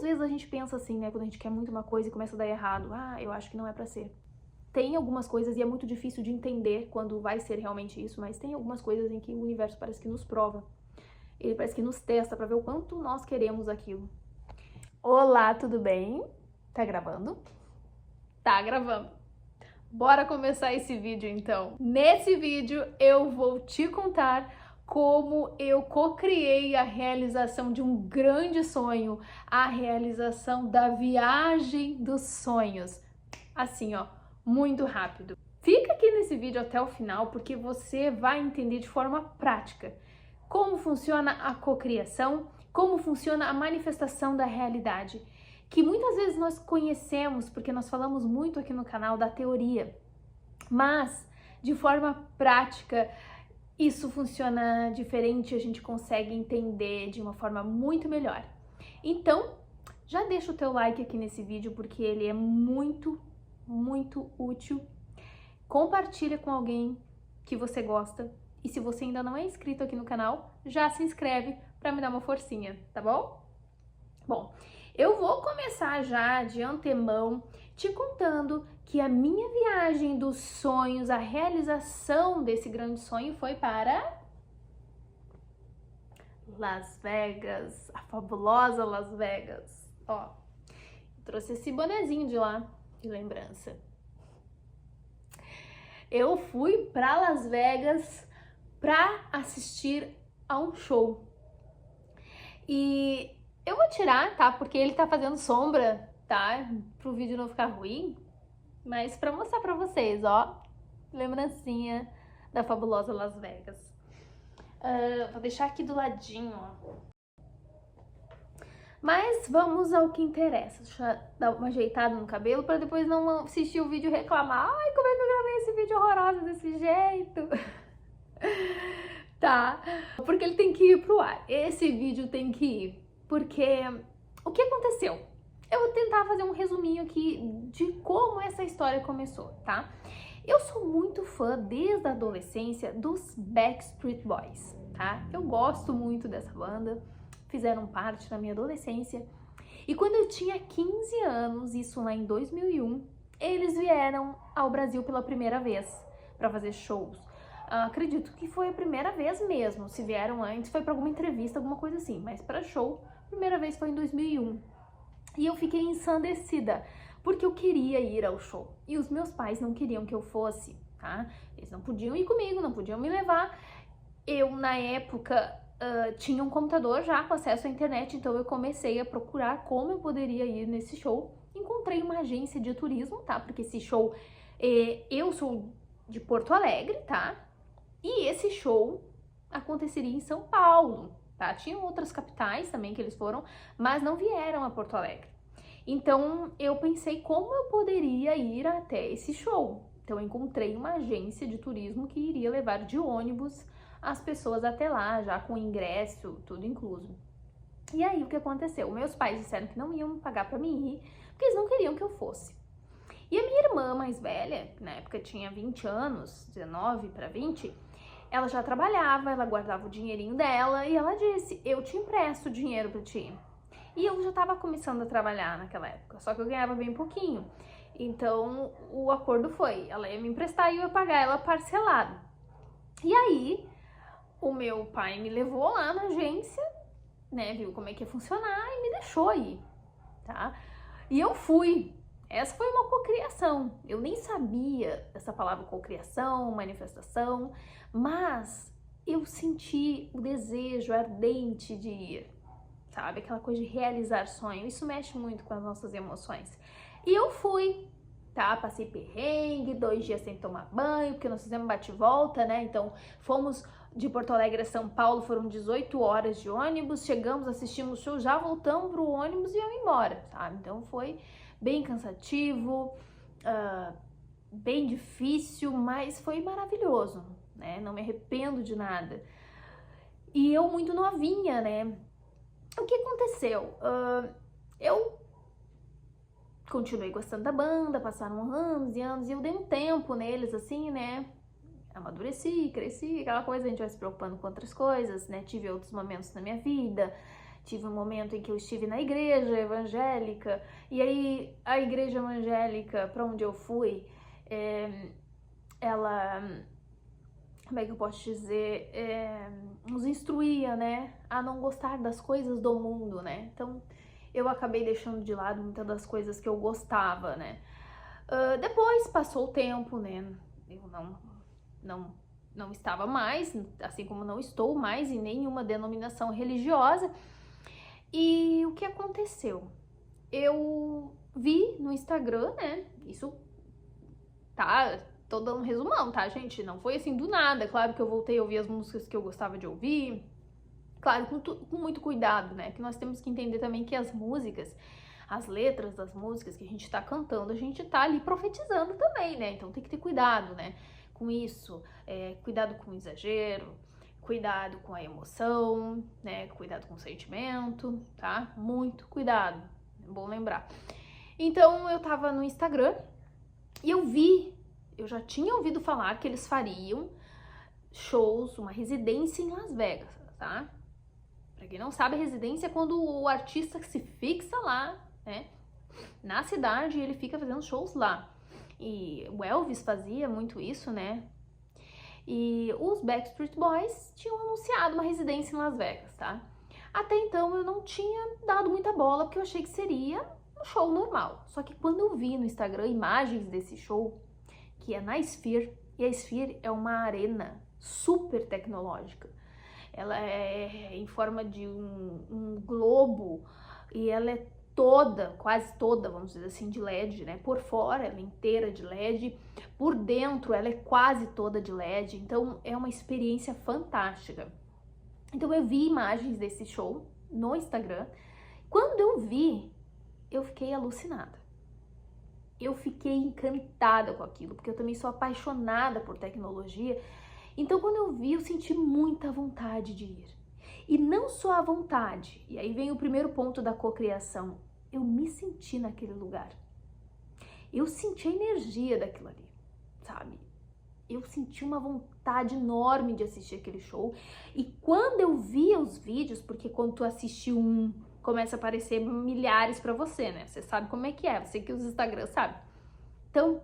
vezes a gente pensa assim, né, quando a gente quer muito uma coisa e começa a dar errado, eu acho que não é pra ser. Tem algumas coisas, e é muito difícil de entender quando vai ser realmente isso, mas tem algumas coisas em que o universo parece que nos prova. Ele parece que nos testa pra ver o quanto nós queremos aquilo. Olá, tudo bem? Tá gravando? Tá gravando. Bora começar esse vídeo então. Nesse vídeo eu vou te contar como eu co-criei a realização de um grande sonho, a realização da viagem dos sonhos. Assim, ó, muito rápido. Fica aqui nesse vídeo até o final porque você vai entender de forma prática como funciona a cocriação, como funciona a manifestação da realidade, que muitas vezes nós conhecemos porque nós falamos muito aqui no canal da teoria, mas de forma prática isso funciona diferente, a gente consegue entender de uma forma muito melhor. Então, já deixa o teu like aqui nesse vídeo porque ele é muito útil. Compartilha com alguém que você gosta. E se você ainda não é inscrito aqui no canal, já se inscreve para me dar uma forcinha, tá bom? Bom, eu vou começar já de antemão te contando que a minha viagem dos sonhos, a realização desse grande sonho foi para Las Vegas, a fabulosa Las Vegas. Ó, trouxe esse bonezinho de lá, de lembrança. Eu fui para Las Vegas para assistir a um show. E eu vou tirar, tá? Porque ele tá fazendo sombra, tá? Pro vídeo não ficar ruim. Mas pra mostrar pra vocês, ó. Lembrancinha da fabulosa Las Vegas. Vou deixar aqui do ladinho, ó. Mas vamos ao que interessa. Deixa eu dar uma ajeitada no cabelo pra depois não assistir o vídeo e reclamar. Ai, como é que eu gravei esse vídeo horroroso desse jeito? Tá? Porque ele tem que ir pro ar. Esse vídeo tem que ir. Porque o que aconteceu? Eu vou tentar fazer um resuminho aqui de como essa história começou, tá? Eu sou muito fã desde a adolescência dos Backstreet Boys, tá? Eu gosto muito dessa banda, fizeram parte da minha adolescência. E quando eu tinha 15 anos, isso lá em 2001, eles vieram ao Brasil pela primeira vez para fazer shows. Acredito que foi a primeira vez mesmo. Se vieram antes, foi para alguma entrevista, alguma coisa assim. Mas para show, a primeira vez foi em 2001. E eu fiquei ensandecida, porque eu queria ir ao show. E os meus pais não queriam que eu fosse, tá? Eles não podiam ir comigo, não podiam me levar. Eu, na época, tinha um computador já com acesso à internet, então eu comecei a procurar como eu poderia ir nesse show. Encontrei uma agência de turismo, tá? Porque esse show, eu sou de Porto Alegre, tá? E esse show aconteceria em São Paulo, tá? Tinham outras capitais também que eles foram, mas não vieram a Porto Alegre. Então, eu pensei como eu poderia ir até esse show. Então, eu encontrei uma agência de turismo que iria levar de ônibus as pessoas até lá, já com ingresso, tudo incluso. E aí, o que aconteceu? Meus pais disseram que não iam pagar pra mim ir, porque eles não queriam que eu fosse. E a minha irmã mais velha, que na época tinha 20 anos, 19 para 20, ela já trabalhava, ela guardava o dinheirinho dela e ela disse, eu te empresto dinheiro pra ti. E eu já tava começando a trabalhar naquela época, só que eu ganhava bem pouquinho. Então, o acordo foi, ela ia me emprestar e eu ia pagar ela parcelado. E aí, o meu pai me levou lá na agência, né, viu como é que ia funcionar e me deixou ir, tá? E eu fui. Essa foi uma cocriação. Eu nem sabia essa palavra cocriação, manifestação, mas eu senti o desejo ardente de ir, sabe? Aquela coisa de realizar sonho. Isso mexe muito com as nossas emoções. E eu fui, tá? Passei perrengue, 2 dias sem tomar banho, porque nós fizemos bate-volta, né? Então, fomos de Porto Alegre a São Paulo, foram 18 horas de ônibus, chegamos, assistimos o show, já voltamos pro ônibus e íamos embora, sabe? Então, foi bem cansativo, bem difícil, mas foi maravilhoso, né? Não me arrependo de nada. E eu muito novinha, né? O que aconteceu? Eu continuei gostando da banda, passaram anos e anos, e eu dei um tempo neles, assim, né? Amadureci, cresci, aquela coisa, a gente vai se preocupando com outras coisas, né? Tive outros momentos na minha vida, tive um momento em que eu estive na igreja evangélica, e aí a igreja evangélica para onde eu fui, ela, como é que eu posso dizer, nos instruía, né, a não gostar das coisas do mundo, né? Então eu acabei deixando de lado muitas das coisas que eu gostava, né? Depois passou o tempo, né? Eu não estava mais, assim como não estou mais em nenhuma denominação religiosa. E o que aconteceu? Eu vi no Instagram, né? Isso tá, tô dando um resumão, tá, gente? Não foi assim do nada. Claro que eu voltei a ouvir as músicas que eu gostava de ouvir. Claro, com muito cuidado, né? Que nós temos que entender também que as músicas, as letras das músicas que a gente tá cantando, a gente tá ali profetizando também, né? Então tem que ter cuidado, né? Com isso, cuidado com o exagero, cuidado com a emoção, né? Cuidado com o sentimento, tá? Muito cuidado, é bom lembrar. Então eu tava no Instagram e eu já tinha ouvido falar que eles fariam shows, uma residência em Las Vegas, tá? Pra quem não sabe, a residência é quando o artista se fixa lá, né? Na cidade, ele fica fazendo shows lá. E o Elvis fazia muito isso, né? E os Backstreet Boys tinham anunciado uma residência em Las Vegas, tá? Até então eu não tinha dado muita bola, porque eu achei que seria um show normal. Só que quando eu vi no Instagram imagens desse show, que é na Sphere, e a Sphere é uma arena super tecnológica. Ela é em forma de um globo e ela é toda, quase toda, vamos dizer assim, de LED, né? Por fora ela é inteira de LED, por dentro ela é quase toda de LED, então é uma experiência fantástica. Então eu vi imagens desse show no Instagram. Quando eu vi, eu fiquei alucinada. Eu fiquei encantada com aquilo, porque eu também sou apaixonada por tecnologia. Então, quando eu vi, eu senti muita vontade de ir. E não só a vontade, e aí vem o primeiro ponto da cocriação, eu me senti naquele lugar. Eu senti a energia daquilo ali, sabe? Eu senti uma vontade enorme de assistir aquele show. E quando eu via os vídeos, porque quando tu assiste um, começa a aparecer milhares pra você, né? Você sabe como é que é, você que usa o Instagram sabe. Então,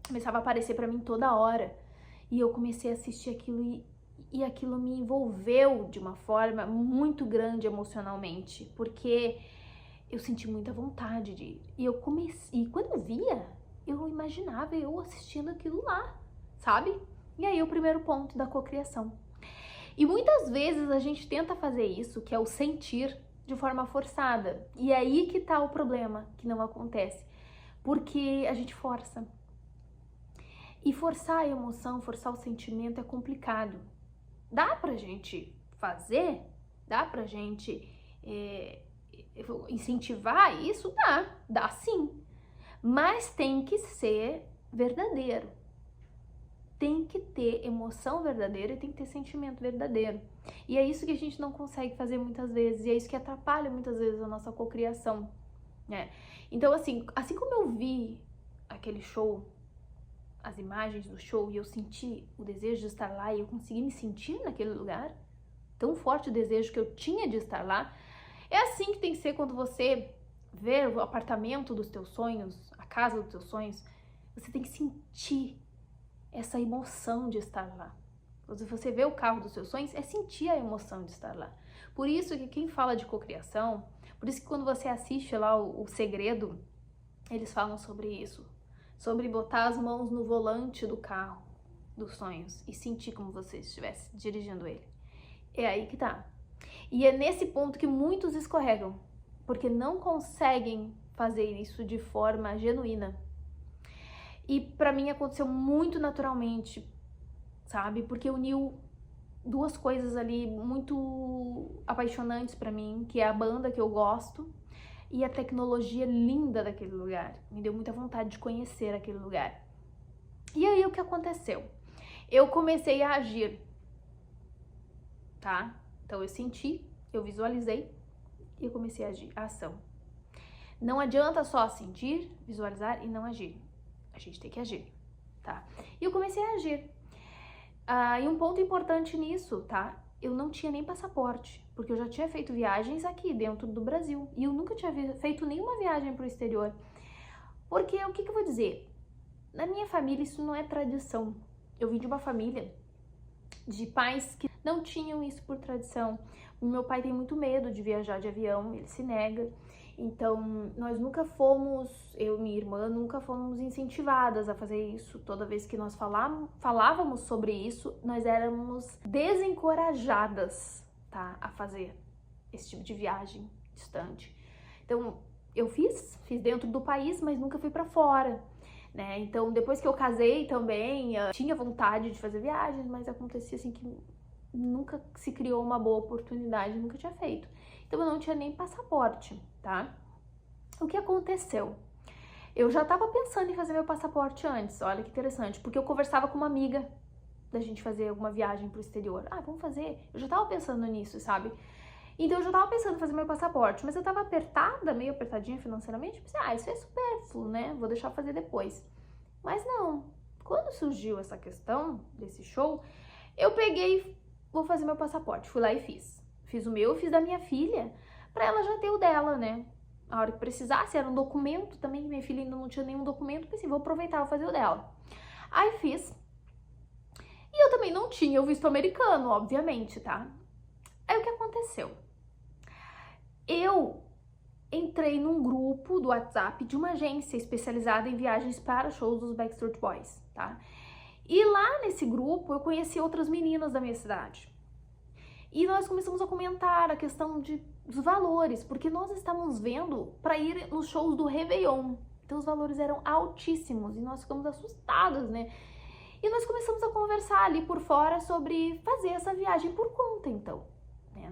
começava a aparecer pra mim toda hora. E eu comecei a assistir aquilo e aquilo me envolveu de uma forma muito grande emocionalmente, porque eu senti muita vontade de ir. E quando eu via, eu imaginava eu assistindo aquilo lá, sabe? E aí o primeiro ponto da cocriação. E muitas vezes a gente tenta fazer isso, que é o sentir, de forma forçada. E é aí que tá o problema, que não acontece. Porque a gente força. E forçar a emoção, forçar o sentimento é complicado. Dá pra gente fazer? Dá pra gente incentivar isso? Dá sim. Mas tem que ser verdadeiro. Tem que ter emoção verdadeira e tem que ter sentimento verdadeiro. E é isso que a gente não consegue fazer muitas vezes. E é isso que atrapalha muitas vezes a nossa cocriação, né? Então, assim como eu vi aquele show, as imagens do show, e eu senti o desejo de estar lá e eu consegui me sentir naquele lugar, tão forte o desejo que eu tinha de estar lá, é assim que tem que ser quando você vê o apartamento dos teus sonhos, a casa dos teus sonhos, você tem que sentir essa emoção de estar lá. Quando você vê o carro dos seus sonhos, é sentir a emoção de estar lá. Por isso que quem fala de cocriação, por isso que quando você assiste lá o Segredo, eles falam sobre isso. Sobre botar as mãos no volante do carro dos sonhos e sentir como você estivesse dirigindo ele. É aí que tá. E é nesse ponto que muitos escorregam, porque não conseguem fazer isso de forma genuína. E pra mim aconteceu muito naturalmente, sabe? Porque uniu duas coisas ali muito apaixonantes pra mim, que é a banda que eu gosto e a tecnologia linda daquele lugar. Me deu muita vontade de conhecer aquele lugar. E aí o que aconteceu? Eu comecei a agir, tá? Então eu senti, eu visualizei e eu comecei a agir, a ação. Não adianta só sentir, visualizar e não agir. A gente tem que agir, tá? E eu comecei a agir. E um ponto importante nisso, tá? eu não tinha nem passaporte, porque eu já tinha feito viagens aqui dentro do Brasil e eu nunca tinha feito nenhuma viagem para o exterior. Porque o que eu vou dizer? Na minha família isso não é tradição. Eu vim de uma família de pais que não tinham isso por tradição. O meu pai tem muito medo de viajar de avião, ele se nega. Então, nós nunca fomos, eu e minha irmã, nunca fomos incentivadas a fazer isso. Toda vez que nós falávamos sobre isso, nós éramos desencorajadas, tá, a fazer esse tipo de viagem distante. Então, eu fiz dentro do país, mas nunca fui pra fora, né? Então, depois que eu casei também, eu tinha vontade de fazer viagens, mas acontecia assim que nunca se criou uma boa oportunidade, nunca tinha feito. Então, eu não tinha nem passaporte, tá? O que aconteceu? Eu já tava pensando em fazer meu passaporte antes, olha que interessante, porque eu conversava com uma amiga da gente fazer alguma viagem pro exterior. Ah, vamos fazer. Eu já tava pensando nisso, sabe? Então eu já tava pensando em fazer meu passaporte, mas eu tava apertada, meio apertadinha financeiramente, pensei, isso é supérfluo, né? Vou deixar fazer depois. Mas não. Quando surgiu essa questão desse show, eu peguei, vou fazer meu passaporte. Fui lá e fiz. Fiz o meu, fiz da minha filha, pra ela já ter o dela, né? A hora que precisasse, era um documento também, que minha filha ainda não tinha nenhum documento, pensei, vou aproveitar, vou fazer o dela. Aí fiz. E eu também não tinha o visto americano, obviamente, tá? Aí o que aconteceu? Eu entrei num grupo do WhatsApp de uma agência especializada em viagens para shows dos Backstreet Boys, tá? E lá nesse grupo eu conheci outras meninas da minha cidade. E nós começamos a comentar a questão dos valores, porque nós estávamos vendo para ir nos shows do Réveillon. Então os valores eram altíssimos e nós ficamos assustadas, né? E nós começamos a conversar ali por fora sobre fazer essa viagem por conta, então.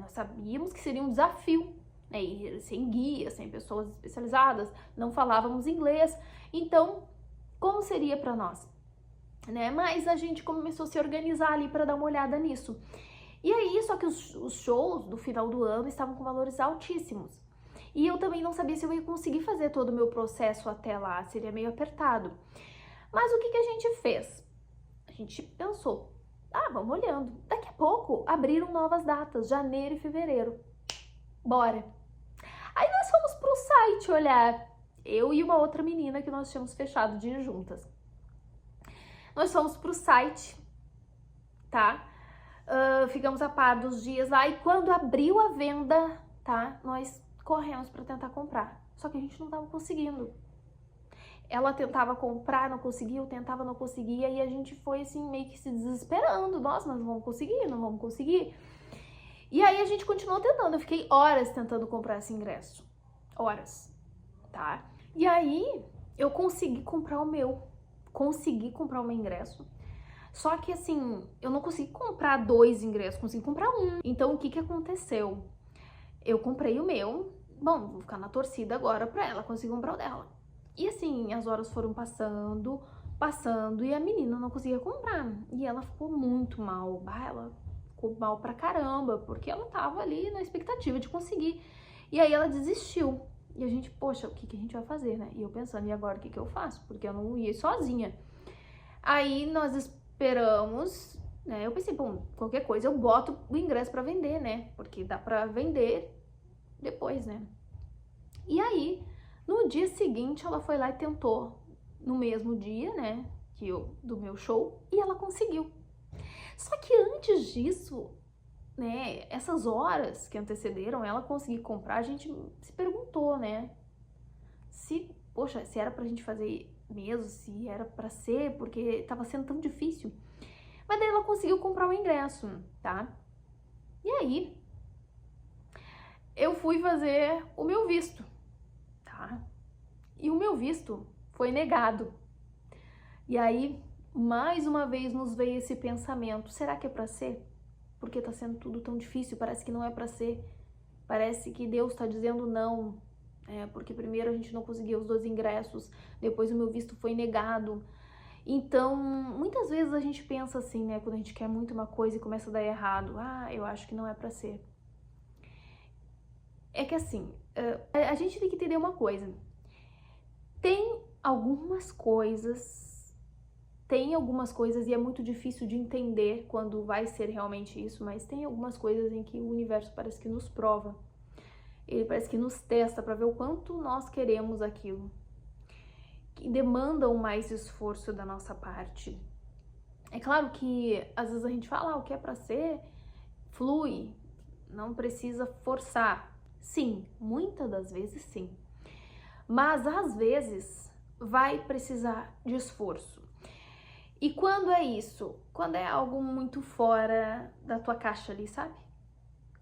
Nós sabíamos que seria um desafio, né? Ir sem guia, sem pessoas especializadas, não falávamos inglês. Então, como seria para nós? Né? Mas a gente começou a se organizar ali para dar uma olhada nisso. E aí, só que os shows do final do ano estavam com valores altíssimos. E eu também não sabia se eu ia conseguir fazer todo o meu processo até lá, seria meio apertado. Mas o que a gente fez? A gente pensou, vamos olhando. Daqui a pouco abriram novas datas, janeiro e fevereiro. Bora! Aí nós fomos pro site olhar, eu e uma outra menina que nós tínhamos fechado de ir juntas. Nós fomos pro site, tá? Ficamos a par dos dias lá e quando abriu a venda, tá? Nós corremos para tentar comprar. Só que a gente não tava conseguindo. Ela tentava comprar, não conseguia, eu tentava, não conseguia, e a gente foi assim meio que se desesperando. Nossa, nós não vamos conseguir, não vamos conseguir. E aí a gente continuou tentando, eu fiquei horas tentando comprar esse ingresso. Horas, tá? E aí eu consegui comprar o meu ingresso. Só que assim, eu não consegui comprar 2 ingressos, consegui comprar um. Então o que aconteceu? Eu comprei o meu, bom, vou ficar na torcida agora pra ela conseguir comprar o dela. E assim, as horas foram passando, e a menina não conseguia comprar. E ela ficou muito mal, ela ficou mal pra caramba, porque ela tava ali na expectativa de conseguir. E aí ela desistiu. E a gente, poxa, o que a gente vai fazer, né? E eu pensando, e agora o que eu faço? Porque eu não ia sozinha. Aí nós esperamos, né? Eu pensei, bom, qualquer coisa eu boto o ingresso pra vender, né? Porque dá pra vender depois, né? E aí, no dia seguinte, ela foi lá e tentou, no mesmo dia, né, do meu show, e ela conseguiu. Só que antes disso, né, essas horas que antecederam ela conseguir comprar, a gente se perguntou, né, poxa, se era pra gente fazer mesmo, se era pra ser, porque tava sendo tão difícil. Mas daí ela conseguiu comprar o ingresso, tá? E aí, eu fui fazer o meu visto, tá? E o meu visto foi negado. E aí, mais uma vez nos veio esse pensamento, será que é pra ser? Porque tá sendo tudo tão difícil, parece que não é pra ser. Parece que Deus tá dizendo não. Porque primeiro a gente não conseguiu os 2 ingressos, depois o meu visto foi negado. Então, muitas vezes a gente pensa assim, né, quando a gente quer muito uma coisa e começa a dar errado, eu acho que não é pra ser. É que assim, a gente tem que entender uma coisa. Tem algumas coisas tem algumas coisas, e é muito difícil de entender quando vai ser realmente isso, mas tem algumas coisas em que o universo parece que nos prova. Ele parece que nos testa para ver o quanto nós queremos aquilo, que demandam mais esforço da nossa parte. É claro que às vezes a gente fala, o que é para ser, flui, não precisa forçar. Sim, muitas das vezes sim. Mas às vezes vai precisar de esforço. E quando é isso? Quando é algo muito fora da tua caixa ali, sabe?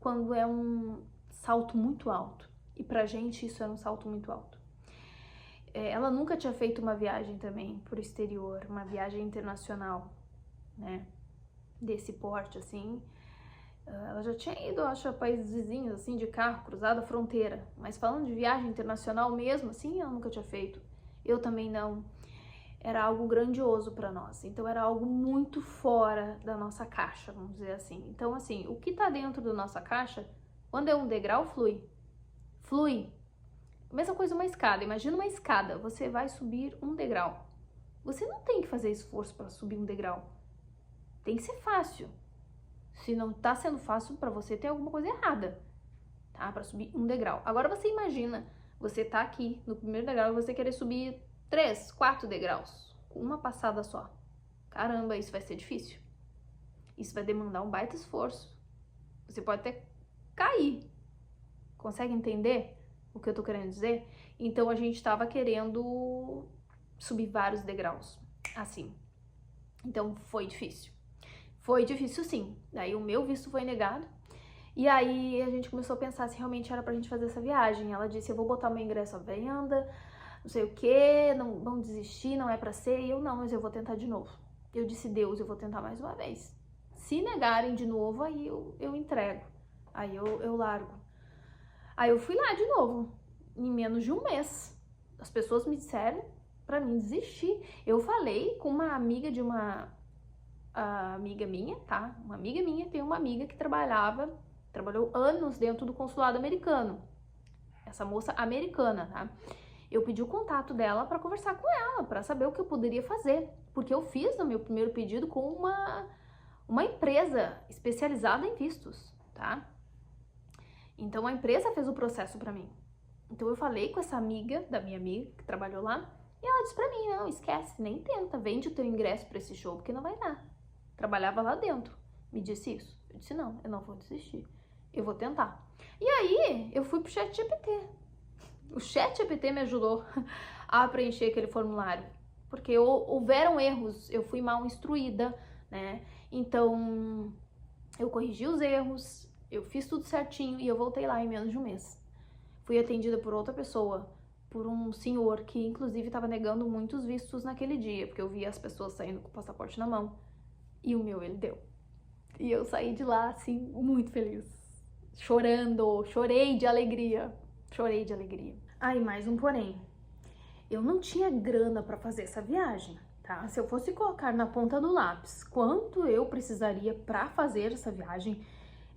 Quando é um salto muito alto. E pra gente isso era um salto muito alto. Ela nunca tinha feito uma viagem também pro exterior, uma viagem internacional, né? Desse porte, assim. Ela já tinha ido, acho, a países vizinhos, assim, de carro, cruzado a fronteira. Mas falando de viagem internacional mesmo, assim, ela nunca tinha feito. Eu também não. Era algo grandioso para nós. Então, era algo muito fora da nossa caixa, vamos dizer assim. Então, assim, o que tá dentro da nossa caixa, quando é um degrau, flui. Flui. Mesma coisa uma escada. Imagina uma escada. Você vai subir um degrau. Você não tem que fazer esforço para subir um degrau. Tem que ser fácil. Se não tá sendo fácil para você, tem alguma coisa errada, tá? Para subir um degrau. Agora você imagina, você tá aqui no primeiro degrau e você querer subir 3, 4 degraus, com uma passada só. Caramba, isso vai ser difícil. Isso vai demandar um baita esforço. Você pode até cair. Consegue entender o que eu tô querendo dizer? Então a gente tava querendo subir vários degraus, assim. Então foi difícil. Foi difícil sim. Daí o meu visto foi negado. E aí a gente começou a pensar se realmente era pra gente fazer essa viagem. Ela disse, eu vou botar meu ingresso à venda, não sei o que, não vão desistir, não é pra ser. E eu, não, mas eu vou tentar de novo. Eu disse, Deus, eu vou tentar mais uma vez. Se negarem de novo, aí eu entrego. Aí eu largo. Aí eu fui lá de novo, em menos de um mês. As pessoas me disseram pra mim desistir. Eu falei com uma amiga de uma amiga minha, tá? Uma amiga minha tem uma amiga que trabalhou anos dentro do consulado americano. Essa moça americana, tá? Eu pedi o contato dela para conversar com ela, para saber o que eu poderia fazer, porque eu fiz o meu primeiro pedido com uma empresa especializada em vistos, tá? Então a empresa fez o processo para mim. Então eu falei com essa amiga da minha amiga que trabalhou lá, e ela disse para mim, não, esquece, nem tenta, vende o teu ingresso para esse show porque não vai dar. Trabalhava lá dentro, me disse isso. Eu disse, não, eu não vou desistir, eu vou tentar. E aí, eu fui pro ChatGPT. O ChatGPT me ajudou a preencher aquele formulário, porque houveram erros, eu fui mal instruída, né? Então, eu corrigi os erros, eu fiz tudo certinho e eu voltei lá em menos de um mês. Fui atendida por outra pessoa, por um senhor que, inclusive, estava negando muitos vistos naquele dia, porque eu via as pessoas saindo com o passaporte na mão. E o meu ele deu. E eu saí de lá, assim, muito feliz. Chorando, chorei de alegria. Chorei de alegria. Ah, e mais um porém. Eu não tinha grana para fazer essa viagem, tá? Se eu fosse colocar na ponta do lápis quanto eu precisaria para fazer essa viagem,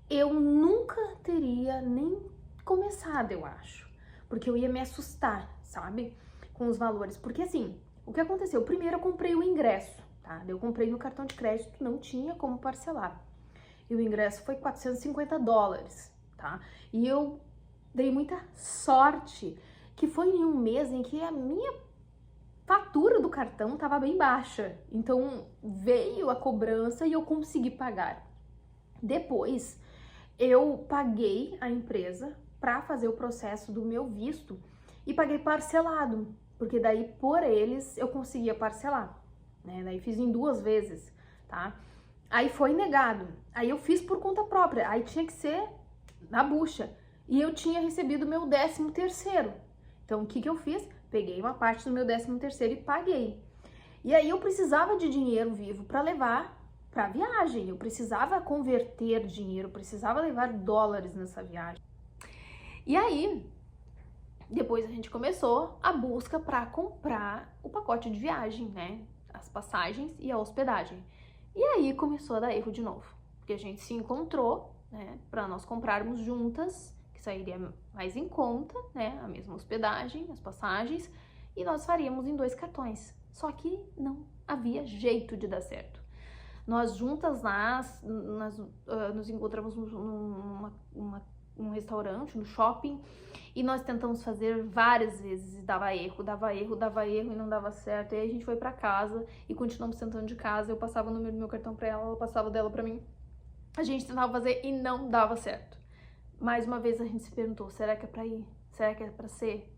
eu nunca teria nem começado, eu acho. Porque eu ia me assustar, sabe? Com os valores. Porque assim, o que aconteceu? Primeiro eu comprei o ingresso. Tá? Eu comprei no cartão de crédito, não tinha como parcelar. E o ingresso foi $450, tá? E eu dei muita sorte que foi em um mês em que a minha fatura do cartão estava bem baixa. Então veio a cobrança e eu consegui pagar. Depois eu paguei a empresa para fazer o processo do meu visto e paguei parcelado, porque daí por eles eu conseguia parcelar. Né? Daí fiz em 2 vezes, tá? Aí foi negado. Aí eu fiz por conta própria. Aí tinha que ser na bucha. E eu tinha recebido meu 13º. Então o que eu fiz? Peguei uma parte do meu 13º e paguei. E aí eu precisava de dinheiro vivo para levar para viagem. Eu precisava converter dinheiro, precisava levar dólares nessa viagem. E aí depois a gente começou a busca para comprar o pacote de viagem, né? As passagens e a hospedagem. E aí começou a dar erro de novo, porque a gente se encontrou, né, para nós comprarmos juntas, que sairia mais em conta, né, a mesma hospedagem, as passagens, e nós faríamos em 2 cartões. Só que não havia jeito de dar certo. Nós juntas nos encontramos num restaurante, no shopping, e nós tentamos fazer várias vezes e dava erro e não dava certo. E aí a gente foi pra casa e continuamos tentando de casa. Eu passava o número do meu cartão pra ela passava o dela pra mim. A gente tentava fazer e não dava certo. Mais uma vez a gente se perguntou, será que é pra ir? Será que é pra ser?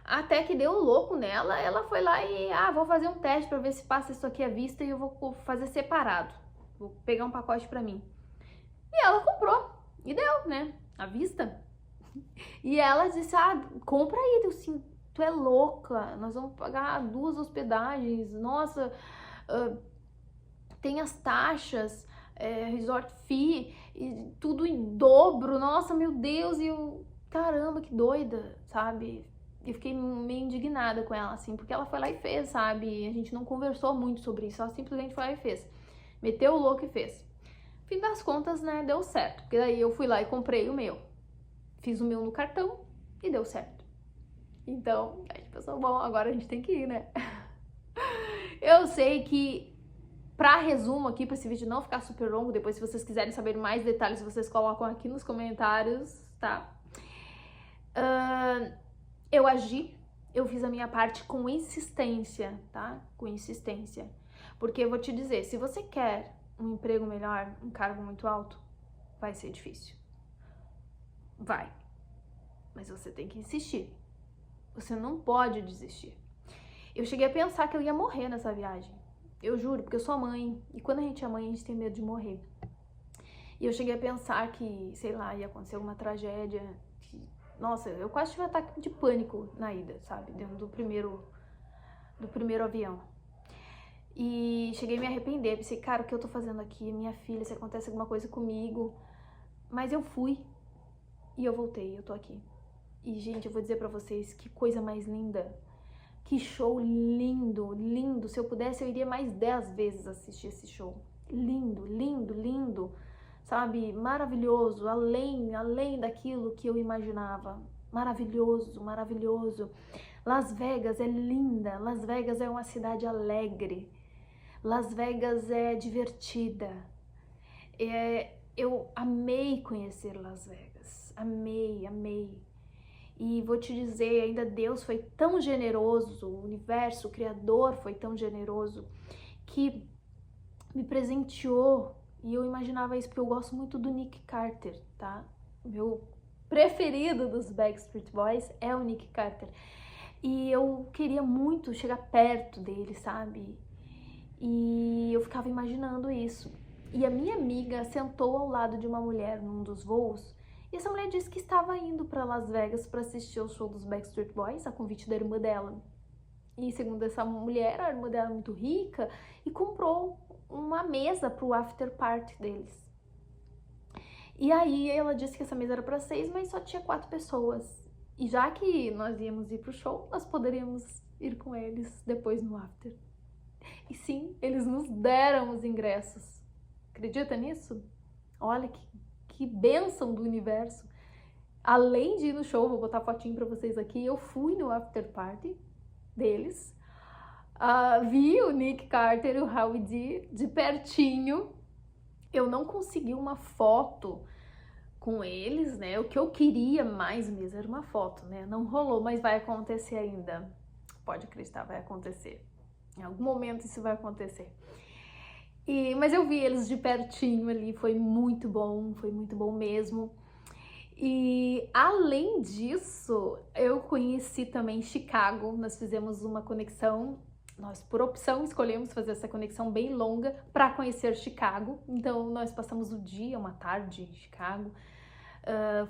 Até que deu louco nela, ela foi lá e, vou fazer um teste pra ver se passa isso aqui à vista e eu vou fazer separado. Vou pegar um pacote pra mim. E ela comprou. E deu, né? À vista. E ela disse, compra aí. Eu assim, tu é louca, nós vamos pagar 2 hospedagens, nossa, tem as taxas, resort fee, e tudo em dobro, nossa, meu Deus, e eu, caramba, que doida, sabe? Eu fiquei meio indignada com ela, assim, porque ela foi lá e fez, sabe? A gente não conversou muito sobre isso, ela simplesmente foi lá e fez. Meteu o louco e fez. Fim das contas, né, deu certo, porque daí eu fui lá e comprei o meu. Fiz o meu no cartão e deu certo. Então, a gente pensou, bom, agora a gente tem que ir, né? Eu sei que, pra resumo aqui, pra esse vídeo não ficar super longo, depois se vocês quiserem saber mais detalhes, vocês colocam aqui nos comentários, tá? Eu agi, eu fiz a minha parte com insistência, tá? Com insistência. Porque eu vou te dizer, se você quer um emprego melhor, um cargo muito alto, vai ser difícil. Vai. Mas você tem que insistir. Você não pode desistir. Eu cheguei a pensar que eu ia morrer nessa viagem. Eu juro, porque eu sou mãe. E quando a gente é mãe, a gente tem medo de morrer. E eu cheguei a pensar que, sei lá, ia acontecer alguma tragédia. Nossa, eu quase tive um ataque de pânico na ida, sabe? Dentro do primeiro avião. E cheguei a me arrepender. Pensei, cara, o que eu tô fazendo aqui? Minha filha, se acontece alguma coisa comigo. Mas eu fui. E eu voltei, eu tô aqui. E, gente, eu vou dizer pra vocês, que coisa mais linda. Que show lindo, lindo. Se eu pudesse, eu iria mais 10 vezes assistir esse show. Lindo, lindo, lindo. Sabe? Maravilhoso, além daquilo que eu imaginava. Maravilhoso, maravilhoso. Las Vegas é linda. Las Vegas é uma cidade alegre. Las Vegas é divertida. Eu amei conhecer Las Vegas. Amei, amei. E vou te dizer, ainda Deus foi tão generoso, o universo, o Criador foi tão generoso, que me presenteou. E eu imaginava isso porque eu gosto muito do Nick Carter, tá? Meu preferido dos Backstreet Boys é o Nick Carter. E eu queria muito chegar perto dele, sabe? E eu ficava imaginando isso. E a minha amiga sentou ao lado de uma mulher num dos voos. E essa mulher disse que estava indo para Las Vegas para assistir ao show dos Backstreet Boys, a convite da irmã dela. E segundo essa mulher, a irmã dela é muito rica e comprou uma mesa para o after party deles. E aí ela disse que essa mesa era para 6, mas só tinha 4 pessoas. E já que nós íamos ir pro show, nós poderíamos ir com eles depois no after. E sim, eles nos deram os ingressos. Acredita nisso? Olha que bênção do universo. Além de ir no show, vou botar fotinho pra vocês aqui, eu fui no after party deles, vi o Nick Carter e o Howie D de pertinho. Eu não consegui uma foto com eles, né? O que eu queria mais mesmo era uma foto, né? Não rolou, mas vai acontecer ainda. Pode acreditar, vai acontecer. Em algum momento isso vai acontecer. Mas eu vi eles de pertinho ali, foi muito bom mesmo. E além disso, eu conheci também Chicago, nós fizemos uma conexão, nós por opção escolhemos fazer essa conexão bem longa para conhecer Chicago, então nós passamos o dia, uma tarde em Chicago,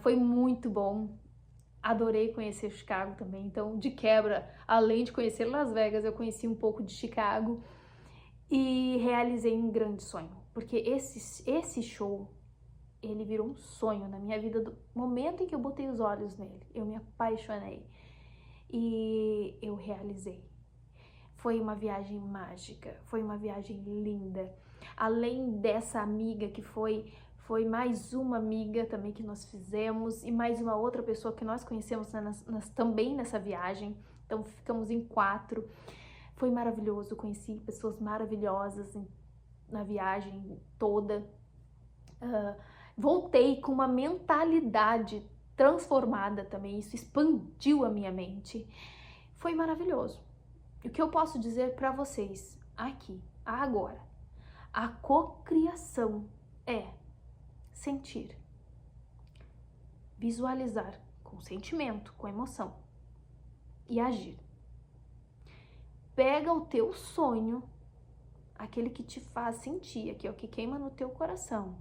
foi muito bom, adorei conhecer Chicago também, então de quebra, além de conhecer Las Vegas, eu conheci um pouco de Chicago e realizei um grande sonho, porque esse show, ele virou um sonho na minha vida do momento em que eu botei os olhos nele. Eu me apaixonei e eu realizei. Foi uma viagem mágica, foi uma viagem linda. Além dessa amiga que foi mais uma amiga também que nós fizemos e mais uma outra pessoa que nós conhecemos também nessa viagem. Então ficamos em 4. Foi maravilhoso, conheci pessoas maravilhosas na viagem toda. Voltei com uma mentalidade transformada também, isso expandiu a minha mente. Foi maravilhoso. O que eu posso dizer para vocês aqui, agora? A cocriação é sentir, visualizar com sentimento, com emoção e agir. Pega o teu sonho, aquele que te faz sentir, aqui, ó, que queima no teu coração.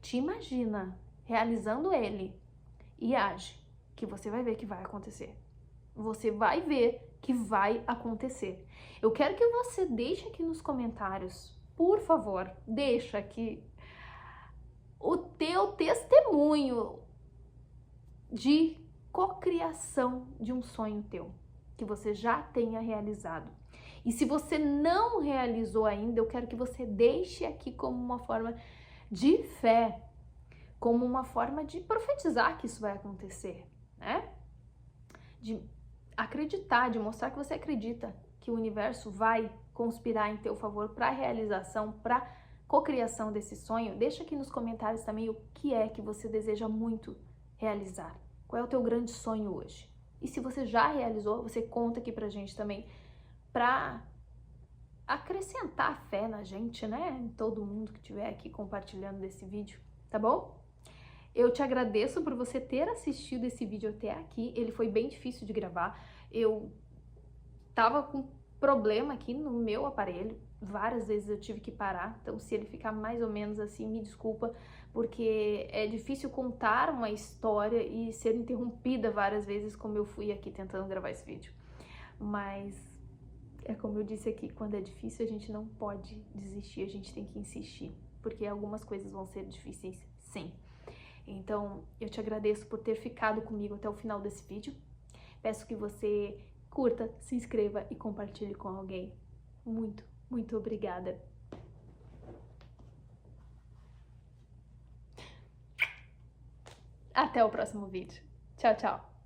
Te imagina realizando ele e age, que você vai ver que vai acontecer. Você vai ver que vai acontecer. Eu quero que você deixe aqui nos comentários, por favor, deixa aqui o teu testemunho de cocriação de um sonho teu, que você já tenha realizado. E se você não realizou ainda, eu quero que você deixe aqui como uma forma de fé, como uma forma de profetizar que isso vai acontecer, né? De acreditar, de mostrar que você acredita que o universo vai conspirar em teu favor para a realização, para cocriação desse sonho. Deixa aqui nos comentários também o que é que você deseja muito realizar. Qual é o teu grande sonho hoje? E se você já realizou, você conta aqui pra gente também, para acrescentar fé na gente, né? Em todo mundo que estiver aqui compartilhando desse vídeo, tá bom? Eu te agradeço por você ter assistido esse vídeo até aqui. Ele foi bem difícil de gravar. Eu tava com problema aqui no meu aparelho. Várias vezes eu tive que parar. Então, se ele ficar mais ou menos assim, me desculpa, porque é difícil contar uma história e ser interrompida várias vezes, como eu fui aqui tentando gravar esse vídeo. Mas é como eu disse aqui, quando é difícil a gente não pode desistir, a gente tem que insistir, porque algumas coisas vão ser difíceis, sim. Então, eu te agradeço por ter ficado comigo até o final desse vídeo. Peço que você curta, se inscreva e compartilhe com alguém. Muito, muito obrigada. Até o próximo vídeo. Tchau, tchau.